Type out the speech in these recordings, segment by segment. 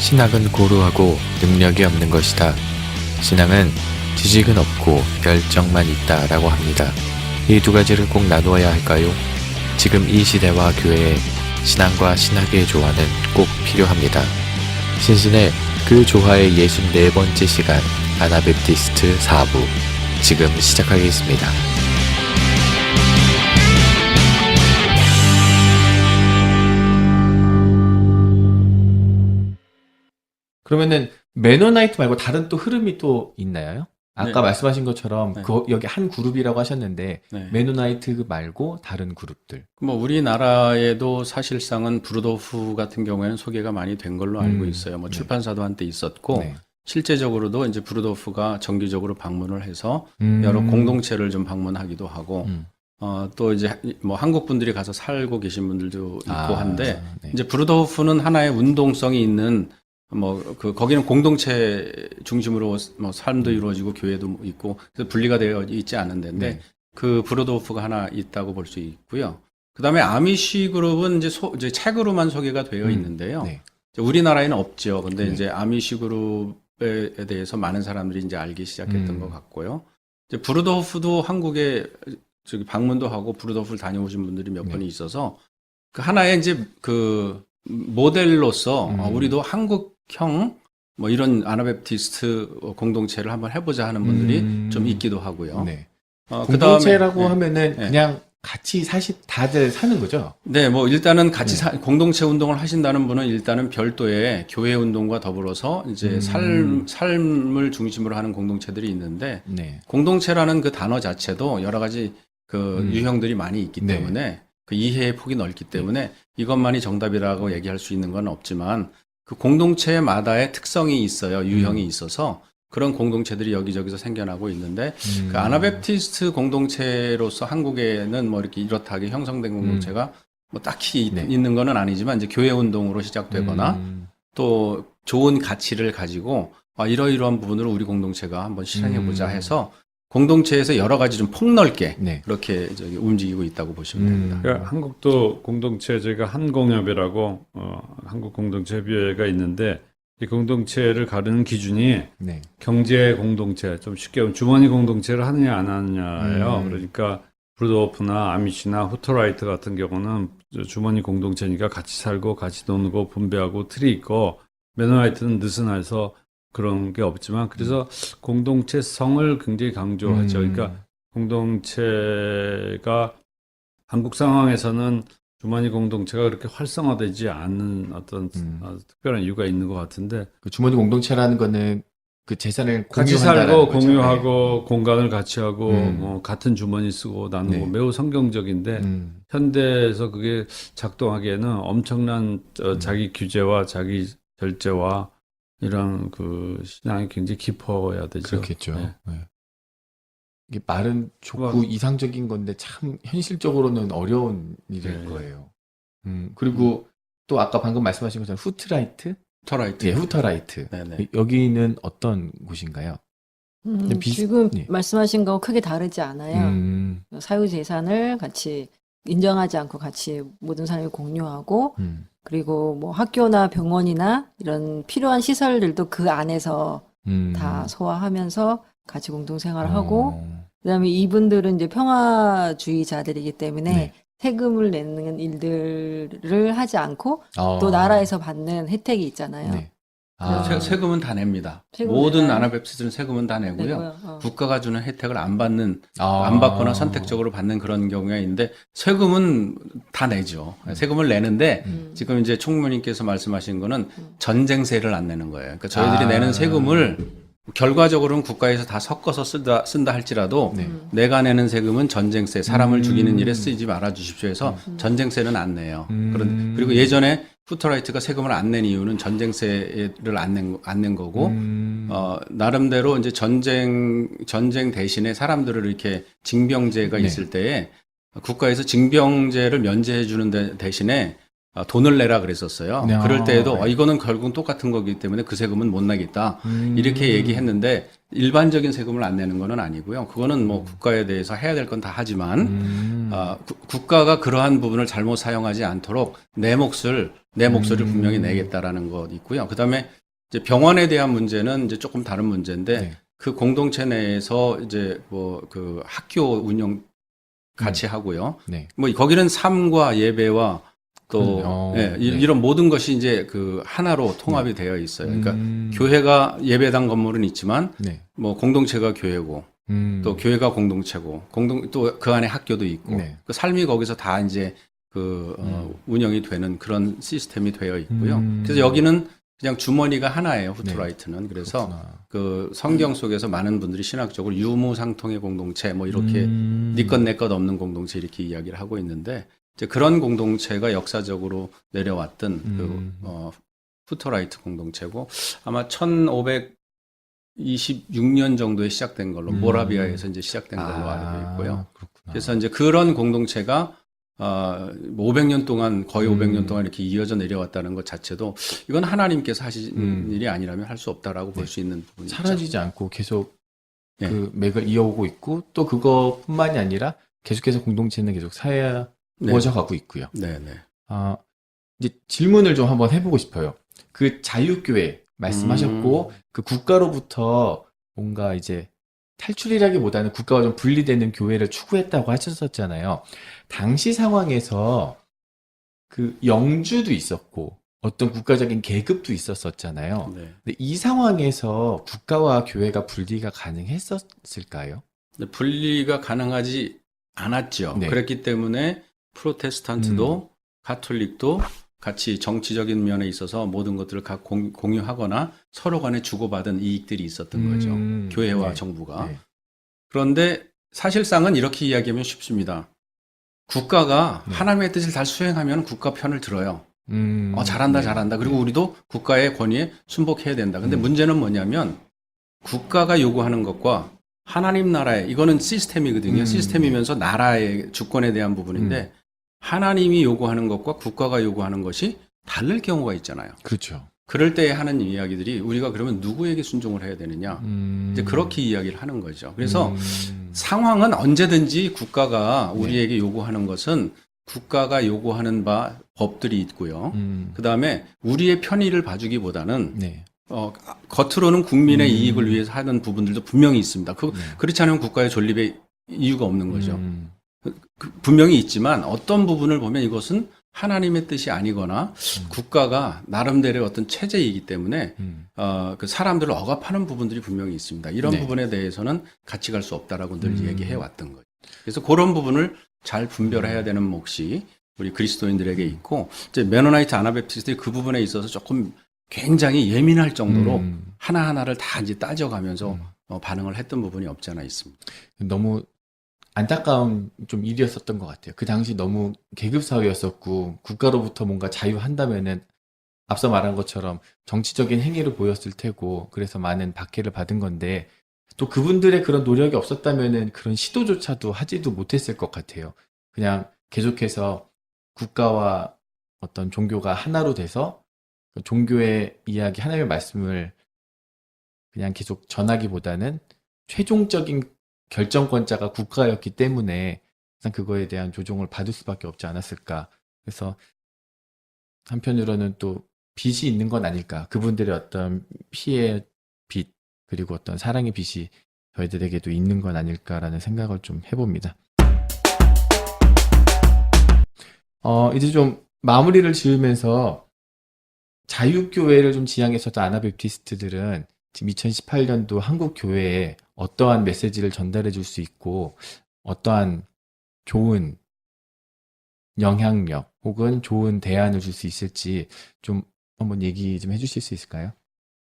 신학은 고루하고 능력이 없는 것이다. 신앙은 지식은 없고 열정만 있다라고 합니다. 이 두 가지를 꼭 나누어야 할까요? 지금 이 시대와 교회에 신앙과 신학의 조화는 꼭 필요합니다. 신신의 그 조화의 64번째 시간 아나베프티스트 4부 지금 시작하겠습니다. 그러면은 매너나이트 말고 다른 또 흐름이 또 있나요? 아까 네. 말씀하신 것처럼 네. 여기 한 그룹이라고 하셨는데 네. 매너나이트 말고 다른 그룹들. 뭐 우리나라에도 사실상은 브루도프 같은 경우에는 소개가 많이 된 걸로 알고 있어요. 뭐 네. 출판사도 한때 있었고 네. 실제적으로도 이제 브루도프가 정기적으로 방문을 해서 여러 공동체를 좀 방문하기도 하고 또 이제 뭐 한국 분들이 가서 살고 계신 분들도 있고 한데 네. 이제 브루도프는 하나의 운동성이 있는 거기는 공동체 중심으로 뭐 삶도 이루어지고 교회도 있고 그래서 분리가 되어 있지 않은 데인데 네. 그 브루도프가 하나 있다고 볼 수 있고요. 그 다음에 아미시 그룹은 이제 책으로만 소개가 되어 있는데요. 네. 우리나라에는 없죠. 근데 네. 이제 아미시 그룹에 대해서 많은 사람들이 이제 알기 시작했던 것 같고요. 이제 브루도프도 한국에 방문도 하고 브루도프를 다녀오신 분들이 몇 분이 있어서 그 하나의 이제 그 모델로서 우리도 한국형 뭐 이런 아나베프티스트 공동체를 한번 해보자 하는 분들이 좀 있기도 하고요. 네. 그다음에, 공동체라고 하면은 네. 그냥 같이 다들 사는 거죠? 네, 뭐 일단은 같이 공동체 운동을 하신다는 분은 일단은 별도의 교회 운동과 더불어서 이제 삶을 중심으로 하는 공동체들이 있는데 네. 공동체라는 그 단어 자체도 여러 가지 그 유형들이 많이 있기 네. 때문에 그 이해의 폭이 넓기 때문에 이것만이 정답이라고 얘기할 수 있는 건 없지만 그 공동체마다의 특성이 있어요. 유형이 있어서 그런 공동체들이 여기저기서 생겨나고 있는데 그 아나베프티스트 공동체로서 한국에는 뭐 이렇게 이렇다하게 형성된 공동체가 뭐 딱히 네. 있는 거는 아니지만 이제 교회 운동으로 시작되거나 또 좋은 가치를 가지고 이러이러한 부분으로 우리 공동체가 한번 실행해보자 해서 공동체에서 여러 가지 좀 폭넓게 네. 그렇게 움직이고 있다고 보시면 됩니다. 그러니까 한국도 공동체 저희가 한공협이라고 한국 공동체 협의회가 있는데 이 공동체를 가르는 기준이 네. 경제 공동체 좀 쉽게 하면 주머니 공동체를 하느냐 안 하느냐예요. 그러니까 브루도프나 아미시나 후터라이트 같은 경우는 주머니 공동체니까 같이 살고 같이 놀고 분배하고 틀이 있고 매너나이트는 느슨해서 그런 게 없지만 그래서 공동체성을 굉장히 강조하죠. 그러니까 공동체가 한국 상황에서는 주머니 공동체가 그렇게 활성화되지 않는 어떤 특별한 이유가 있는 것 같은데 그 주머니 공동체라는 거는 그 재산을 같이 공유한다라는 살고 거죠. 공유하고 공간을 같이 하고 뭐 같은 주머니 쓰고 나누고 네. 매우 성경적인데 현대에서 그게 작동하기에는 엄청난 자기 규제와 자기 절제와 이런 그 신앙이 굉장히 깊어야 되죠. 그렇겠죠. 네. 네. 이게 말은 좋고 이상적인 건데 참 현실적으로는 어려운 일일 네. 거예요. 그리고 또 아까 방금 말씀하신 것처럼 후트라이트? 후터라이트. 예, 후터라이트. 네네. 여기는 어떤 곳인가요? 지금 네. 말씀하신 거 크게 다르지 않아요. 사유재산을 같이 인정하지 않고 같이 모든 사람이 공유하고 그리고 뭐 학교나 병원이나 이런 필요한 시설들도 그 안에서 다 소화하면서 같이 공동생활을 하고 그다음에 이분들은 이제 평화주의자들이기 때문에 네. 세금을 내는 일들을 하지 않고 어. 또 나라에서 받는 혜택이 있잖아요. 네. 세금은 다 냅니다. 세금 모든 내나요? 아나베프티스트는 세금은 다 내고요. 내고요. 국가가 주는 혜택을 안 아. 받거나 선택적으로 받는 그런 경우가 있는데 세금은 다 내죠. 세금을 내는데 지금 이제 총무님께서 말씀하신 거는 전쟁세를 안 내는 거예요. 그러니까 저희들이 내는 세금을 결과적으로는 국가에서 다 섞어서 쓴다 할지라도 네. 내가 내는 세금은 전쟁세, 사람을 죽이는 일에 쓰이지 말아 주십시오 해서 전쟁세는 안 내요. 그리고 예전에 후터라이트가 세금을 안 낸 이유는 전쟁세를 안 낸 거고 나름대로 이제 전쟁 대신에 사람들을 이렇게 징병제가 네. 있을 때에 국가에서 징병제를 면제해 주는 대신에 돈을 내라 그랬었어요. 네. 그럴 때에도 네. 이거는 결국은 똑같은 거기 때문에 그 세금은 못 내겠다. 이렇게 얘기했는데 일반적인 세금을 안 내는 거는 아니고요. 그거는 뭐 국가에 대해서 해야 될 건 다 하지만 국가가 그러한 부분을 잘못 사용하지 않도록 내 몫을 내 목소리를 분명히 내겠다라는 것 있고요. 그다음에 이제 병원에 대한 문제는 이제 조금 다른 문제인데 네. 그 공동체 내에서 이제 뭐 그 학교 운영 같이 하고요. 네. 뭐 거기는 삶과 예배와 또 예, 네. 이런 모든 것이 이제 그 하나로 통합이 되어 있어요. 그러니까 교회가 예배당 건물은 있지만 네. 뭐 공동체가 교회고 또 교회가 공동체고 또 그 안에 학교도 있고 네. 그 삶이 거기서 다 이제 그 운영이 되는 그런 시스템이 되어 있고요. 그래서 여기는 그냥 주머니가 하나예요. 후트라이트는. 그래서 그렇구나. 그 성경 속에서 많은 분들이 신학적으로 유무상통의 공동체 뭐 이렇게 네 것 내 것 없는 공동체 이렇게 이야기를 하고 있는데 이제 그런 공동체가 역사적으로 내려왔던 후터라이트 공동체고 아마 1526년 정도에 시작된 걸로 모라비아에서 이제 시작된 걸로 알고 있고요. 그렇구나. 그래서 이제 그런 공동체가 500년 동안 거의 500년 동안 이렇게 이어져 내려왔다는 것 자체도 이건 하나님께서 하신 일이 아니라면 할 수 없다라고 볼 수 있는 부분이죠. 사라지지 않고 계속 네. 그 맥을 이어오고 있고 또 그것뿐만이 아니라 계속해서 공동체는 계속 사회화되어 가고 있고요. 네네. 이제 질문을 좀 한번 해보고 싶어요. 그 자유교회 말씀하셨고 그 국가로부터 뭔가 이제 탈출이라기보다는 국가와 좀 분리되는 교회를 추구했다고 하셨었잖아요. 당시 상황에서 그 영주도 있었고 어떤 국가적인 계급도 있었었잖아요. 네. 근데 이 상황에서 국가와 교회가 분리가 가능했었을까요? 근데 분리가 가능하지 않았죠. 네. 그랬기 때문에 프로테스탄트도 가톨릭도 같이 정치적인 면에 있어서 모든 것들을 각 공유하거나 서로 간에 주고받은 이익들이 있었던 거죠. 교회와 네. 정부가. 네. 그런데 사실상은 이렇게 이야기하면 쉽습니다. 국가가 네. 하나님의 뜻을 잘 수행하면 국가 편을 들어요. 잘한다, 네. 잘한다. 그리고 우리도 국가의 권위에 순복해야 된다. 근데 문제는 뭐냐면 국가가 요구하는 것과 하나님 나라의 이거는 시스템이거든요. 시스템이면서 나라의 주권에 대한 부분인데 하나님이 요구하는 것과 국가가 요구하는 것이 다를 경우가 있잖아요. 그렇죠. 그럴 때 하는 이야기들이 우리가 그러면 누구에게 순종을 해야 되느냐. 이제 그렇게 이야기를 하는 거죠. 그래서 상황은 언제든지 국가가 우리에게 요구하는 것은 국가가 요구하는 바 법들이 있고요. 그 다음에 우리의 편의를 봐주기보다는 네. 겉으로는 국민의 이익을 위해서 하는 부분들도 분명히 있습니다. 그렇지 않으면 국가의 존립의 이유가 없는 거죠. 분명히 있지만 어떤 부분을 보면 이것은 하나님의 뜻이 아니거나 국가가 나름대로의 어떤 체제이기 때문에 그 사람들을 억압하는 부분들이 분명히 있습니다. 이런 네. 부분에 대해서는 같이 갈 수 없다라고 늘 얘기해 왔던 거죠. 그래서 그런 부분을 잘 분별해야 되는 몫이 우리 그리스도인들에게 있고 이제 메노나이트 아나베프티스트들이 그 부분에 있어서 조금 굉장히 예민할 정도로 하나하나를 다 이제 따져가면서 반응을 했던 부분이 없지 않아 있습니다. 너무 안타까운 좀 일이었었던 것 같아요. 그 당시 너무 계급 사회였었고 국가로부터 뭔가 자유한다면은 앞서 말한 것처럼 정치적인 행위를 보였을 테고 그래서 많은 박해를 받은 건데 또 그분들의 그런 노력이 없었다면은 그런 시도조차도 하지도 못했을 것 같아요. 그냥 계속해서 국가와 어떤 종교가 하나로 돼서 종교의 이야기, 하나님의 말씀을 그냥 계속 전하기보다는 최종적인 결정권자가 국가였기 때문에 항상 그거에 대한 조종을 받을 수밖에 없지 않았을까. 그래서 한편으로는 또 빚이 있는 건 아닐까. 그분들의 어떤 피해 빚 그리고 어떤 사랑의 빚이 저희들에게도 있는 건 아닐까라는 생각을 좀 해봅니다. 이제 좀 마무리를 지으면서 자유교회를 좀 지향했었던 아나베프티스트들은 지금 2018년도 한국 교회에 어떠한 메시지를 전달해 줄 수 있고 어떠한 좋은 영향력 혹은 좋은 대안을 줄 수 있을지 좀 한번 얘기 좀 해주실 수 있을까요?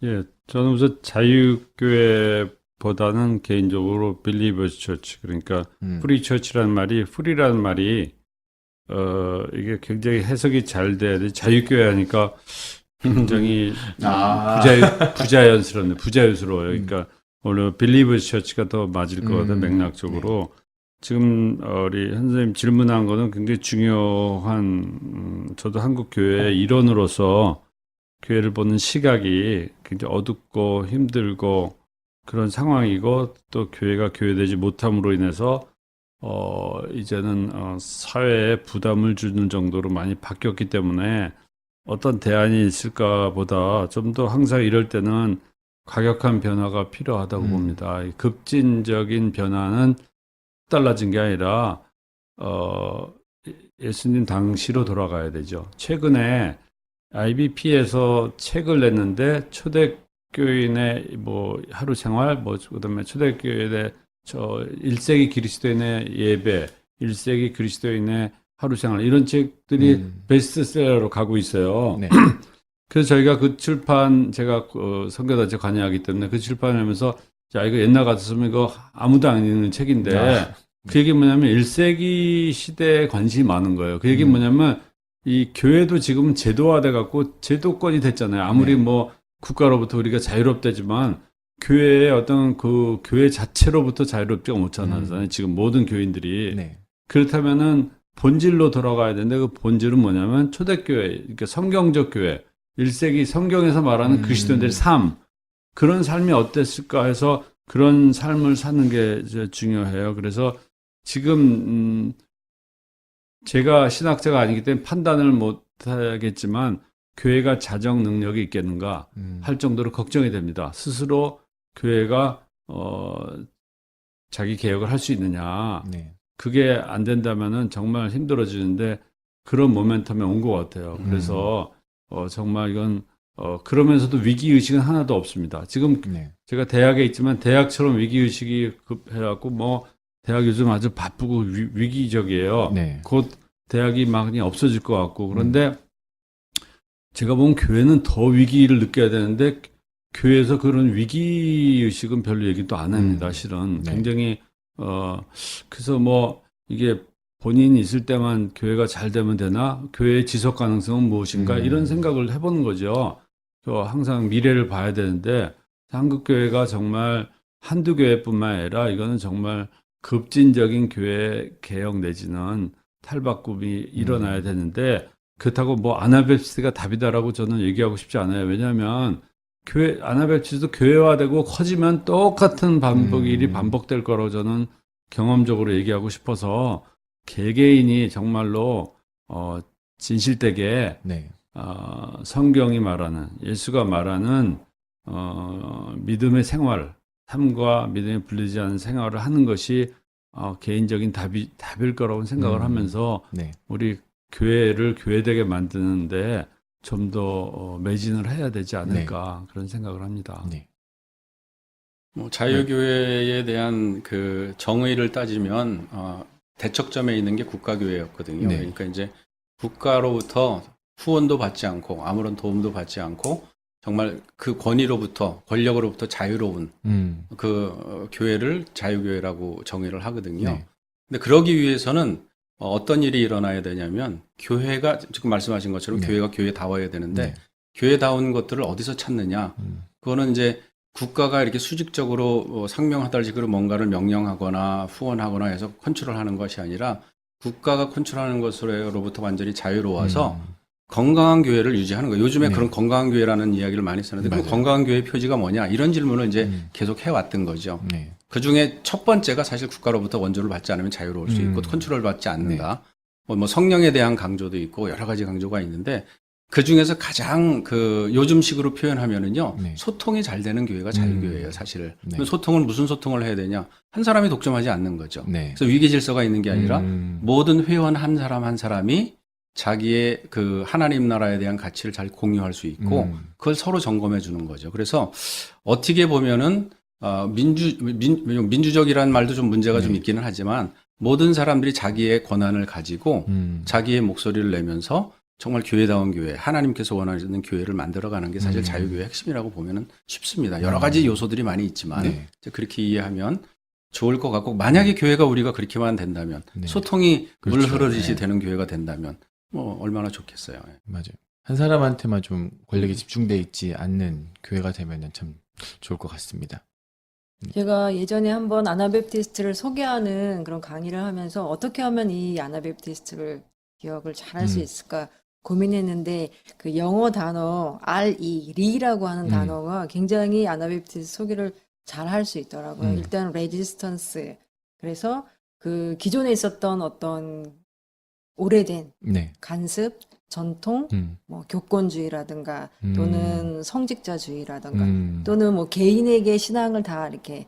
예, 저는 우선 자유교회보다는 개인적으로 빌리버스 처치, 그러니까 프리 처치라는 말이, 프리라는 말이 이게 굉장히 해석이 잘 돼야 돼. 자유교회 하니까 굉장히 부자연스럽네. 부자연스러워요. 그러니까 오늘 빌리버스 처치가 더 맞을 것 같아요. 맥락적으로. 지금 우리 선생님 질문한 거는 굉장히 중요한 저도 한국 교회의 일원으로서 교회를 보는 시각이 굉장히 어둡고 힘들고 그런 상황이고 또 교회가 교회되지 못함으로 인해서 이제는 사회에 부담을 주는 정도로 많이 바뀌었기 때문에 어떤 대안이 있을까 보다 좀 더 항상 이럴 때는 과격한 변화가 필요하다고 봅니다. 이 급진적인 변화는 달라진 게 아니라 예수님 당시로 돌아가야 되죠. 최근에 IBP에서 책을 냈는데 초대교인의 뭐 하루 생활, 뭐 그다음에 초대교인의 1세기 그리스도인의 예배, 1세기 그리스도인의 하루 생활 이런 책들이 베스트셀러로 가고 있어요. 네. 그래서 저희가 그 출판 제가 선교단체 관여하기 때문에 그 출판을 하면서 자 이거 옛날 같았으면 이거 아무도 안 읽는 책인데 그 얘기 뭐냐면 1세기 시대에 관심이 많은 거예요. 그 얘기 뭐냐면 이 교회도 지금 제도화돼 갖고 제도권이 됐잖아요. 아무리 네. 뭐 국가로부터 우리가 자유롭다지만 교회의 어떤 그 교회 자체로부터 자유롭지가 못하잖아요. 지금 모든 교인들이. 네. 그렇다면은 본질로 돌아가야 되는데 그 본질은 뭐냐면 초대교회, 그러니까 성경적 교회, 1세기 성경에서 말하는 그리스도인들의 삶, 그런 삶이 어땠을까 해서 그런 삶을 사는 게 이제 중요해요. 그래서 지금 제가 신학자가 아니기 때문에 판단을 못 하겠지만 교회가 자정 능력이 있겠는가 할 정도로 걱정이 됩니다. 스스로 교회가 자기 개혁을 할 수 있느냐. 네. 그게 안 된다면은 정말 힘들어지는데 그런 모멘텀에 온 것 같아요. 그래서 정말 이건 그러면서도 위기 의식은 하나도 없습니다. 지금 네. 제가 대학에 있지만 대학처럼 위기 의식이 급해갖고 뭐 대학 요즘 아주 바쁘고 위기적이에요. 네. 곧 대학이 많이 없어질 것 같고 그런데 제가 보면 교회는 더 위기를 느껴야 되는데 교회에서 그런 위기 의식은 별로 얘기도 안 합니다. 실은 네. 굉장히 그래서 뭐 이게 본인이 있을 때만 교회가 잘 되면 되나? 교회의 지속 가능성은 무엇인가? 이런 생각을 해보는 거죠. 항상 미래를 봐야 되는데 한국 교회가 정말 한두 교회뿐만 아니라 이거는 정말 급진적인 교회 개혁 내지는 탈바꿈이 일어나야 되는데 그렇다고 뭐 아나베프티스가 답이다라고 저는 얘기하고 싶지 않아요. 왜냐하면 교회 아나베프티스도 교회화되고 커지면 똑같은 일이 반복될 거라고 저는 경험적으로 얘기하고 싶어서 개개인이 정말로 진실되게 네. 성경이 말하는 예수가 말하는 믿음의 생활, 삶과 믿음에 불리지 않은 생활을 하는 것이 개인적인 답일 거라고 생각을 하면서 네. 우리 교회를 교회되게 만드는데 좀 더 매진을 해야 되지 않을까 그런 생각을 합니다. 네. 뭐 자유교회에 대한 그 정의를 따지면 대척점에 있는 게 국가교회였거든요. 네. 그러니까 이제 국가로부터 후원도 받지 않고 아무런 도움도 받지 않고 정말 그 권력으로부터 자유로운 그 교회를 자유교회라고 정의를 하거든요. 네. 근데 그러기 위해서는 어떤 일이 일어나야 되냐면 교회가 지금 말씀하신 것처럼 네. 교회가 교회다워야 되는데 네. 교회다운 것들을 어디서 찾느냐? 그거는 이제 국가가 이렇게 수직적으로 상명하달식으로 뭔가를 명령하거나 후원하거나 해서 컨트롤하는 것이 아니라 국가가 컨트롤하는 것으로부터 완전히 자유로워서 건강한 교회를 유지하는 거예요. 요즘에 네. 그런 건강한 교회라는 이야기를 많이 쓰는데 그럼 맞아요. 건강한 교회의 표지가 뭐냐? 이런 질문을 이제 계속 해왔던 거죠. 네. 그 중에 첫 번째가 사실 국가로부터 원조를 받지 않으면 자유로울 수 있고 컨트롤 받지 않는다. 뭐 성령에 대한 강조도 있고 여러 가지 강조가 있는데 그 중에서 가장 그 요즘식으로 표현하면은요 네. 소통이 잘 되는 교회가 자유교회예요, 사실. 네. 소통은 무슨 소통을 해야 되냐? 한 사람이 독점하지 않는 거죠. 네. 그래서 위계 질서가 있는 게 아니라 음. 모든 회원 한 사람 한 사람이 자기의 그 하나님 나라에 대한 가치를 잘 공유할 수 있고 그걸 서로 점검해 주는 거죠. 그래서 어떻게 보면은 민주적이라는 말도 좀 문제가 좀 있기는 하지만 모든 사람들이 자기의 권한을 가지고 자기의 목소리를 내면서 정말 교회다운 교회, 하나님께서 원하시는 교회를 만들어가는 게 사실 자유교회의 핵심이라고 보면은 쉽습니다. 여러 가지 요소들이 많이 있지만 네. 이제 그렇게 이해하면 좋을 것 같고 만약에 교회가 우리가 그렇게만 된다면 네. 소통이 물 그렇죠. 흐르듯이 네. 되는 교회가 된다면 뭐 얼마나 좋겠어요. 맞아요. 한 사람한테만 좀 권력이 집중돼 있지 않는 교회가 되면은 참 좋을 것 같습니다. 제가 예전에 한번 아나베프티스트를 소개하는 그런 강의를 하면서 어떻게 하면 이 아나베프티스트를 기억을 잘할 수 있을까 고민했는데 그 영어 단어 RE라고 하는 단어가 굉장히 아나베프티스트 소개를 잘 할 수 있더라고요. 일단 레지스턴스. 그래서 그 기존에 있었던 어떤 오래된 네. 간습, 전통, 뭐 교권주의라든가 음. 또는 성직자주의라든가 음. 또는 뭐 개인에게 신앙을 다 이렇게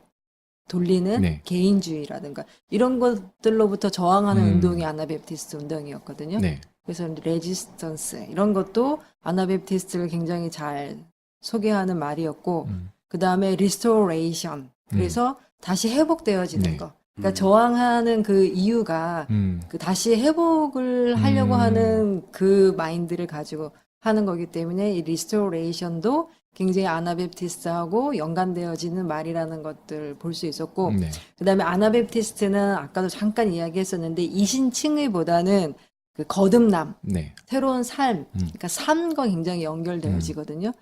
돌리는 네. 개인주의라든가 이런 것들로부터 저항하는 음. 운동이 아나베프티스트 운동이었거든요. 네. 그래서 레지스턴스 이런 것도 아나베프티스트를 굉장히 잘 소개하는 말이었고 그 다음에 리스토레이션 그래서 다시 회복되어지는 네. 거. 그러니까 저항하는 그 이유가 그 다시 회복을 하려고 하는 그 마인드를 가지고 하는 거기 때문에 이 리스토레이션도 굉장히 아나베프티스트하고 연관되어지는 말이라는 것들 볼 수 있었고 네. 그다음에 아나베프티스트는 아까도 잠깐 이야기했었는데 이신칭의보다는 그 거듭남, 네. 새로운 삶, 그러니까 삶과 굉장히 연결되어지거든요.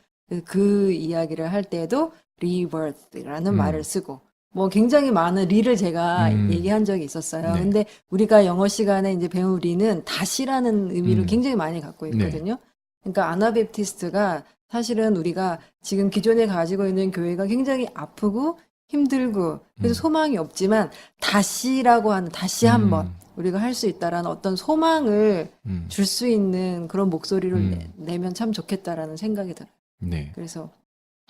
그 이야기를 할 때도 rebirth라는 말을 쓰고 뭐 굉장히 많은 리를 제가 얘기한 적이 있었어요. 네. 근데 우리가 영어 시간에 이제 배운 리는 다시라는 의미를 굉장히 많이 갖고 있거든요. 그러니까 아나베프티스트가 사실은 우리가 지금 기존에 가지고 있는 교회가 굉장히 아프고 힘들고 그래서 소망이 없지만 다시라고 하는 다시 한번 우리가 할 수 있다라는 어떤 소망을 줄 수 있는 그런 목소리를 내면 참 좋겠다라는 생각이 들어요. 네. 그래서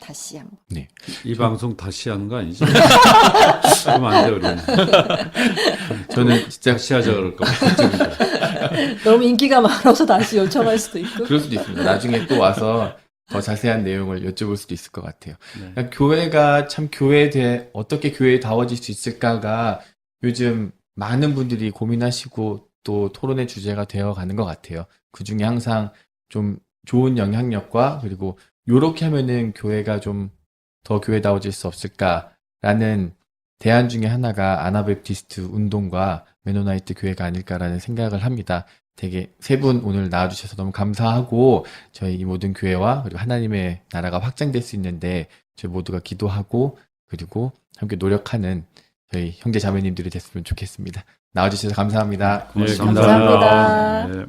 다시 한번. 이 방송 다시 하는 거 아니지? 그러면 안 돼, 우리는. 저는 진짜 다시 하자 그럴 거. 너무 인기가 많아서 다시 요청할 수도 있고. 그럴 수도 있습니다. 나중에 또 와서 더 자세한 내용을 여쭤볼 수도 있을 것 같아요. 네. 그러니까 교회가 참 교회에 대해 어떻게 교회다워질 수 있을까가 요즘 많은 분들이 고민하시고 또 토론의 주제가 되어가는 것 같아요. 그 중에 항상 좀 좋은 영향력과 그리고 요렇게 하면은 교회가 좀 더 교회다워질 수 없을까라는 대안 중에 하나가 아나베프티스트 운동과 메노나이트 교회가 아닐까라는 생각을 합니다. 되게 세 분 오늘 나와주셔서 너무 감사하고 저희 이 모든 교회와 그리고 하나님의 나라가 확장될 수 있는데 저희 모두가 기도하고 그리고 함께 노력하는 저희 형제 자매님들이 됐으면 좋겠습니다. 나와주셔서 감사합니다. 네, 감사합니다. 네.